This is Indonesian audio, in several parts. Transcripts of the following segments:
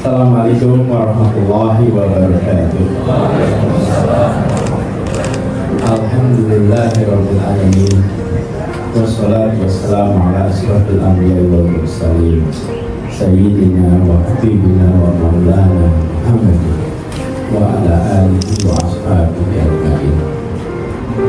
Assalamualaikum warahmatullahi wabarakatuh. Alhamdulillahirabbil alamin. Wassalatu wassalamu ala asyrafil anbiya'i wal mursalin. Sayyidina wa habibina wa maulana Muhammadin wa ala alihi wa ashabihi ajma'in.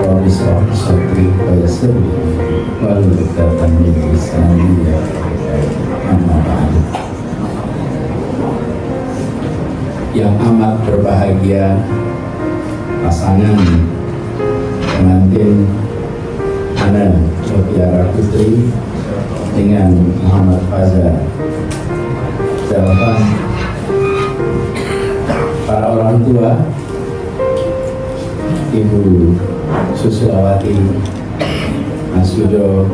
Rabbi shrah li sadri wa yassir li amri wahlul 'uqdatam min lisani yafqahu amma ba'du. Yang amat berbahagia pasangan pengantin Ana Mutiara Putri dengan Muhammad Faza Zalfan, para orang tua Ibu Susilawati, Mas Yudo,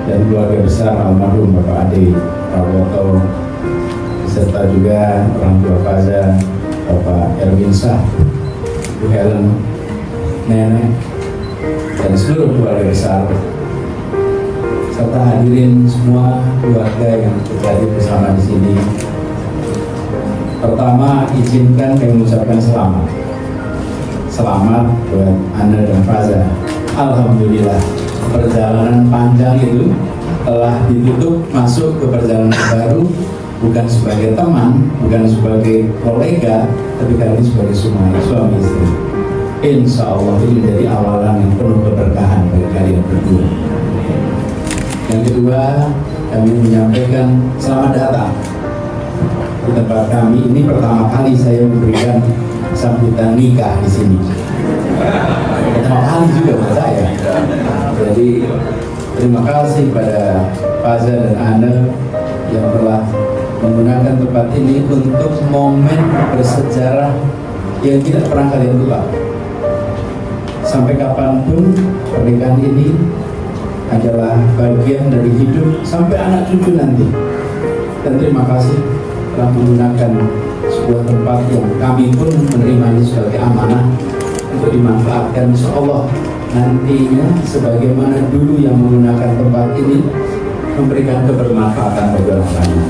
dan keluarga besar almarhum Bapak Ade Prawoto, serta juga orang tua Faza, Bapak Erwin Shah, Bu Helen, Nenek, dan seluruh keluarga besar, serta hadirin semua keluarga yang terjadi bersama di sini. Pertama, izinkan kami mengucapkan selamat buat Ana dan Faza. Alhamdulillah, perjalanan panjang itu telah ditutup, masuk ke perjalanan baru, bukan sebagai teman, bukan sebagai kolega, tapi kali ini sebagai suami istri. Insya Allah ini menjadi awalan yang penuh keberkahan bagi kalian berdua. Yang kedua, kami menyampaikan selamat datang di tempat kami. Ini pertama kali saya memberikan sambutan nikah di sini. Pertama kali juga buat saya. Jadi terima kasih pada Faza dan Ana yang telah menggunakan tempat ini untuk momen bersejarah yang tidak pernah kalian lupa. Sampai kapanpun pernikahan ini adalah bagian dari hidup sampai anak cucu nanti. Dan terima kasih telah menggunakan sebuah tempat yang kami pun menerima ini sebagai amanah untuk dimanfaatkan, insya Allah nantinya sebagaimana dulu yang menggunakan tempat ini memberikan kebermanfaatan bagi orang banyak.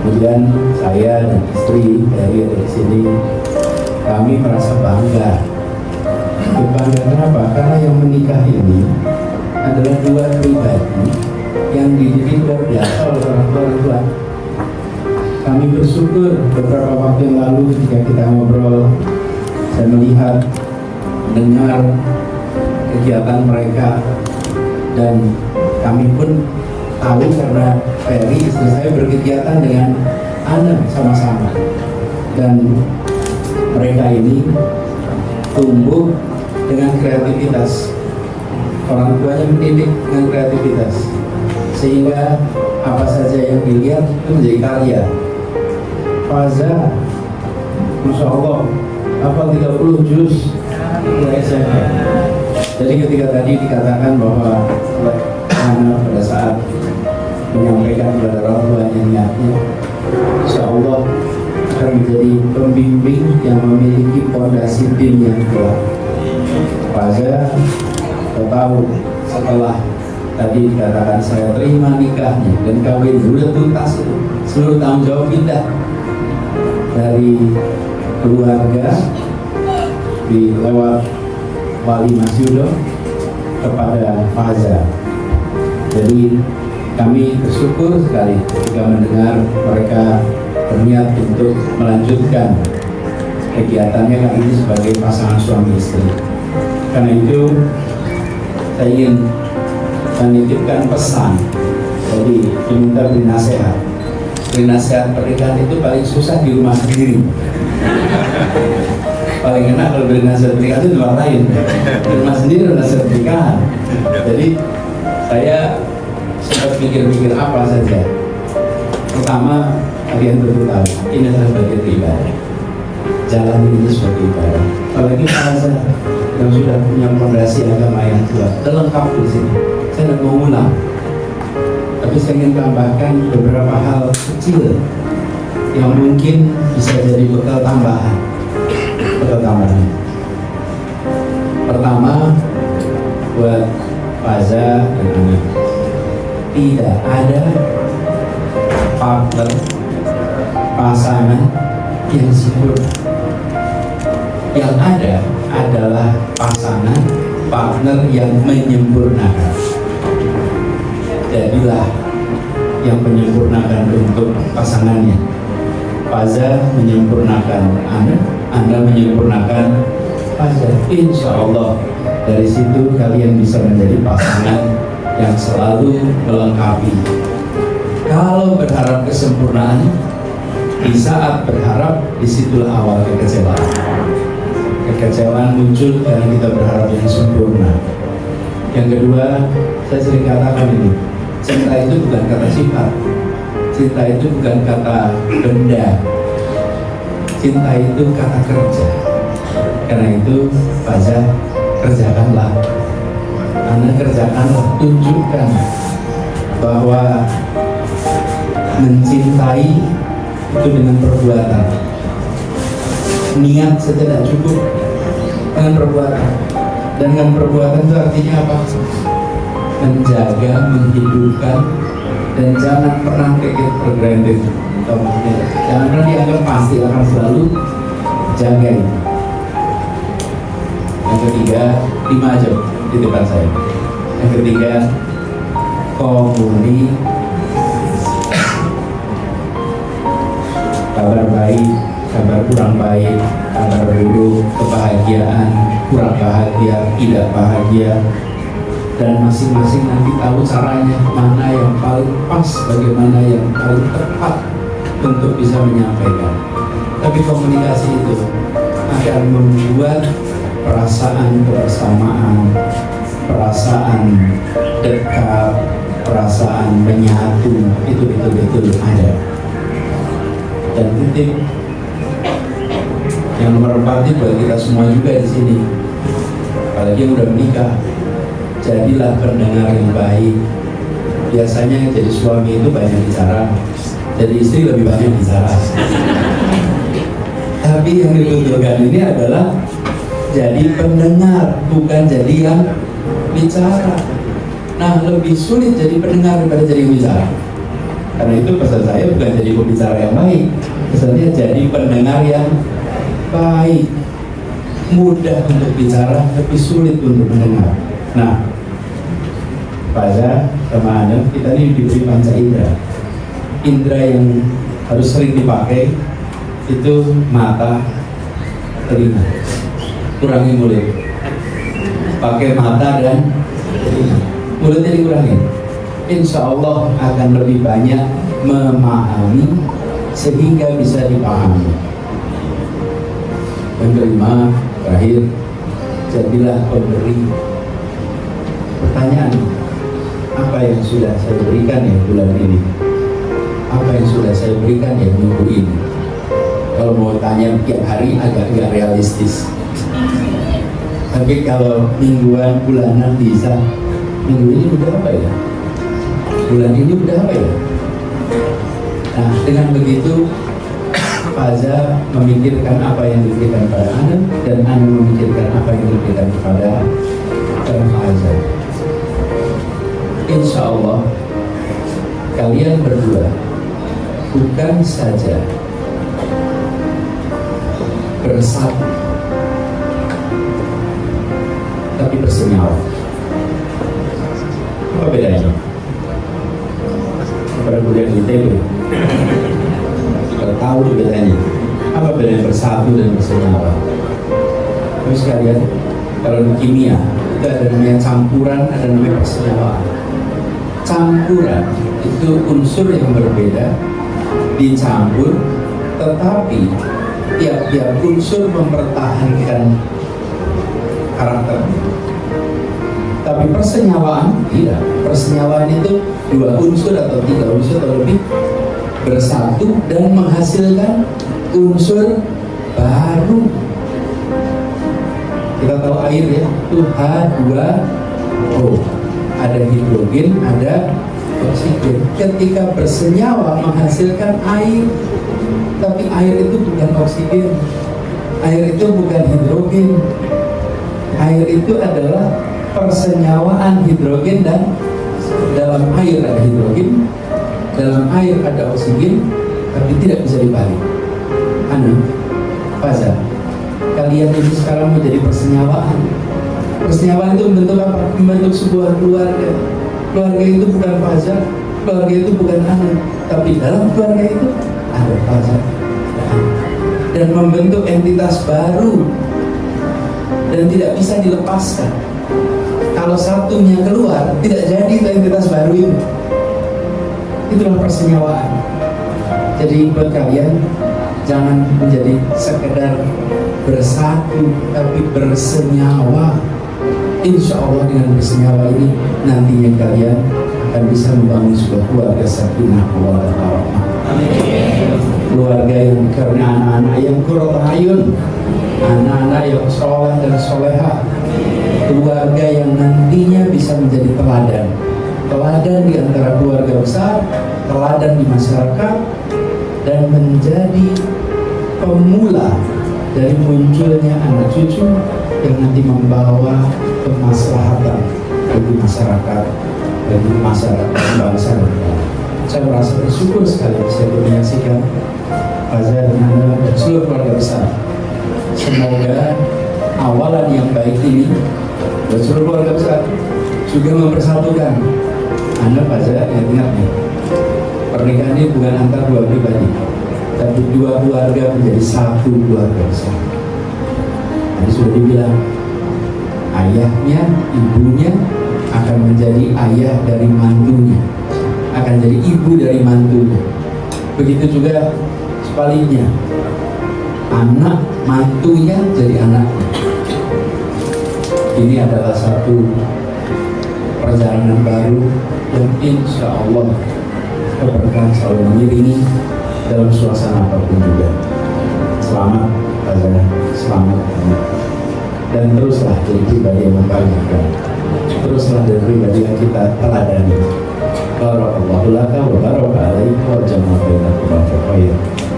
Kemudian saya dan istri dari sini, kami merasa bangga. Bangga kenapa? Karena yang menikah ini adalah dua pribadi yang dididik luar biasa oleh orang tua. Kami bersyukur beberapa waktu yang lalu ketika kita ngobrol, saya melihat, mendengar kegiatan mereka, dan kami pun tahu karena Ferry istri saya berkegiatan dengan Ana sama-sama, dan mereka ini tumbuh dengan kreativitas. Orang tuanya mendidik dengan kreativitas sehingga apa saja yang dilihat itu menjadi karya. Faza, Masya Allah, hafal 30 juz mulai SMP. Jadi ketika tadi dikatakan bahwa Ana pada saat menyampaikan kepada orang tuanya niatnya, Insya Allah akan menjadi pembimbing yang memiliki fondasi din yang kuat. Faza, saya tahu setelah tadi dikatakan saya terima nikahnya dan kawin sudah tuntas, itu seluruh tanggung jawab pindah dari keluarga di lewat wali Mas Yudo kepada Faza. Jadi kami bersyukur sekali ketika mendengar mereka berniat untuk melanjutkan kegiatannya kali ini sebagai pasangan suami istri. Karena itu saya ingin menitipkan pesan. Jadi diminta beri nasihat. Beri nasihat pernikahan itu paling susah di rumah sendiri. Paling enak kalau beri nasihat pernikahan itu di tempat lain. Di rumah sendiri nasihat pernikahan. Jadi saya sempat pikir-pikir apa saja. Pertama, kalian tentu tahu ini adalah bagian ibadah. Jalan ini sebagai ibadah. Apalagi Faza yang sudah punya fondasi agama yang kuat, lengkap di sini. Saya tidak mau ulang, tapi saya ingin tambahkan beberapa hal kecil yang mungkin bisa jadi bekal tambahan. Pertama, buat Faza dan Ana, tidak ada partner pasangan yang sempurna. Yang ada adalah pasangan, partner yang menyempurnakan. Jadilah yang menyempurnakan untuk pasangannya. Faza menyempurnakan Anda menyempurnakan Faza. Insya Allah dari situ kalian bisa menjadi pasangan yang selalu melengkapi. Kalau berharap kesempurnaan, di saat berharap, disitulah awal kekecewaan. Kekecewaan muncul karena kita berharap yang sempurna. Yang kedua, saya sering katakan ini, cinta itu bukan kata sifat, cinta itu bukan kata benda, cinta itu kata kerja. Karena itu, Faza, kerjakanlah. Anda kerjakanlah, tunjukkan bahwa mencintai itu dengan perbuatan. Niat saja tidak cukup, dengan perbuatan. Dan dengan perbuatan itu artinya apa? Menjaga, menghidupkan, dan jangan pernah take it for granted. Jangan pernah dianggap pasti, akan selalu jaga itu. Yang ketiga, 5 aja di depan saya. Yang ketiga, komunikasi. Kabar baik, kabar kurang baik, kabar buruk, kebahagiaan, kurang bahagia, tidak bahagia, dan masing-masing nanti tahu caranya mana yang paling pas, bagaimana yang paling tepat untuk bisa menyampaikan. Tapi komunikasi itu akan membuat perasaan kebersamaan, perasaan dekat, perasaan menyatu itu betul-betul ada. Dan titik yang nomor 4 itu buat kita semua juga di sini, apalagi yang udah menikah, jadilah pendengar yang baik. Biasanya jadi suami itu banyak bicara, jadi istri lebih banyak bicara. Tapi yang dibutuhkan ini adalah jadi pendengar, bukan jadi yang bicara. Nah, lebih sulit jadi pendengar daripada jadi bicara. Karena itu pesan saya bukan jadi pembicara yang baik, pesannya jadi pendengar yang baik. Mudah untuk bicara, tapi sulit untuk mendengar. Nah, pada sama Anda, kita ini diberi panca indera. Indera yang harus sering dipakai itu mata, telinga. Kurangi mulut, pakai mata dan telinga. Mulutnya dikurangi, insya Allah akan lebih banyak memahami sehingga bisa dipahami. Yang kelima, terakhir, jadilah pemberi. Pertanyaan, apa yang sudah saya berikan ya bulan ini? Apa yang sudah saya berikan ya minggu ini? Kalau mau tanya tiap hari agak realistis. Tapi kalau mingguan, bulanan bisa. Minggu ini udah apa ya? Bulan ini udah apa ya? Nah, dengan begitu Faza memikirkan apa yang diberikan pada Anda, dan Anda memikirkan apa yang diberikan kepada Faza. Insya Allah kalian berdua bukan saja bersatu, tapi bersenyawa. Apa bedanya? Pada kuliah di ITB, kita tahu bedanya. Apa bedanya bersatu dan bersenyawa? Terus sekalian, kalau di kimia itu ada namanya campuran, ada namanya persenyawaan. Campuran itu unsur yang berbeda dicampur, tetapi tiap-tiap unsur mempertahankan karakter. Tapi persenyawaan tidak. Persenyawaan itu 2 unsur atau 3 unsur atau lebih bersatu dan menghasilkan unsur baru. Kita tahu air ya, itu H2O. Ada hidrogen, ada oksigen. Ketika bersenyawa menghasilkan air, tapi air itu bukan oksigen, air itu bukan hidrogen, air itu adalah persenyawaan hidrogen, dan dalam air ada hidrogen, dalam air ada oksigen, tapi tidak bisa dibalik. Faza, kalian itu sekarang menjadi persenyawaan. Persenyawaan itu membentuk apa? Membentuk sebuah keluarga. Keluarga itu bukan Faza, keluarga itu bukan Ana, tapi dalam keluarga itu ada Faza dan membentuk entitas baru dan tidak bisa dilepaskan. Kalau satunya keluar, tidak jadi itu entitas baru itu. Itulah persenyawaan. Jadi buat kalian, jangan menjadi sekedar bersatu, tapi bersenyawa. Insya Allah dengan bersenyawa ini nantinya kalian akan bisa membangun sebuah keluarga sakinah mawaddah warahmah. Keluarga yang karena anak-anak yang qurratul ayun, anak-anak yang soleh dan soleha, keluarga yang nantinya bisa menjadi teladan di antara keluarga besar, teladan di masyarakat, dan menjadi pemula dari munculnya anak cucu yang nanti membawa kemaslahatan bagi masyarakat, bangsa dan negara. Saya merasa bersyukur sekali bisa menyaksikan Faza dan Anda dan seluruh keluarga besar. Semoga awalan yang baik ini dan seluruh keluarga besar juga mempersatukan. Anda Faza, ingat nih, pernikahan ini bukan antar dua pribadi, tapi dua keluarga menjadi satu keluarga besar. Tadi sudah dibilang, ayahnya, ibunya akan menjadi ayah dari mantunya, akan jadi ibu dari mantunya. Begitu juga sebaliknya, anak mantunya jadi anaknya. Ini adalah satu perjalanan baru yang insya Allah keberkahan selalu mengiringi dalam suasana apapun juga. Selamat Faza, selamat dan teruslah jadi pribadi yang membanggakan, teruslah dari pribadi yang kita teladani. Barakallahu laka wa baraka alaika wa jama'a bainakum wa khair.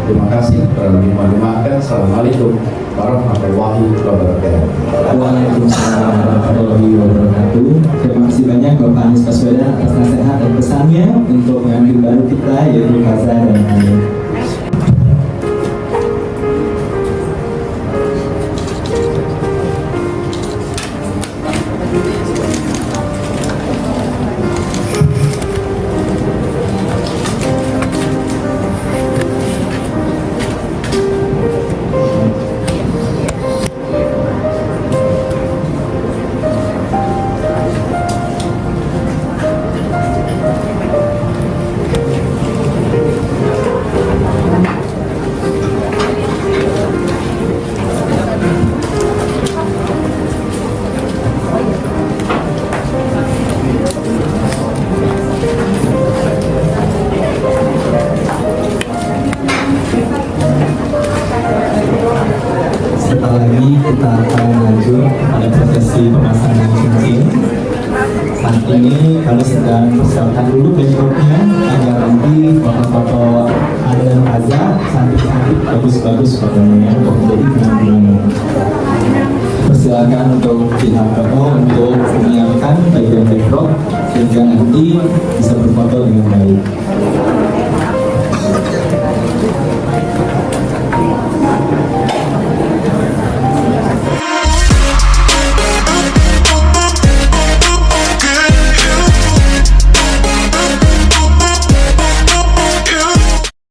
Terima kasih, kurang lebih mohon dimaafkan. Assalamualaikum warahmatullahi wabarakatuh. Waalaikumsalam warahmatullahi wabarakatuh. Terima kasih banyak Bapak Anies Baswedan atas nasihat dan pesannya untuk pengantin baru kita, yaitu Faza dan Hanif. Kita akan lanjut pada prosesi pemasangan cincin. Saat ini kami sedang persiapkan dulu backdropnya agar nanti foto-foto Anda dan Faza cantik-cantik, bagus-bagus fotonya untuk menjadi kenang-kenangan. Persilakan untuk pihak foto untuk menyiapkan bagian backdrop sehingga nanti bisa berfoto dengan baik.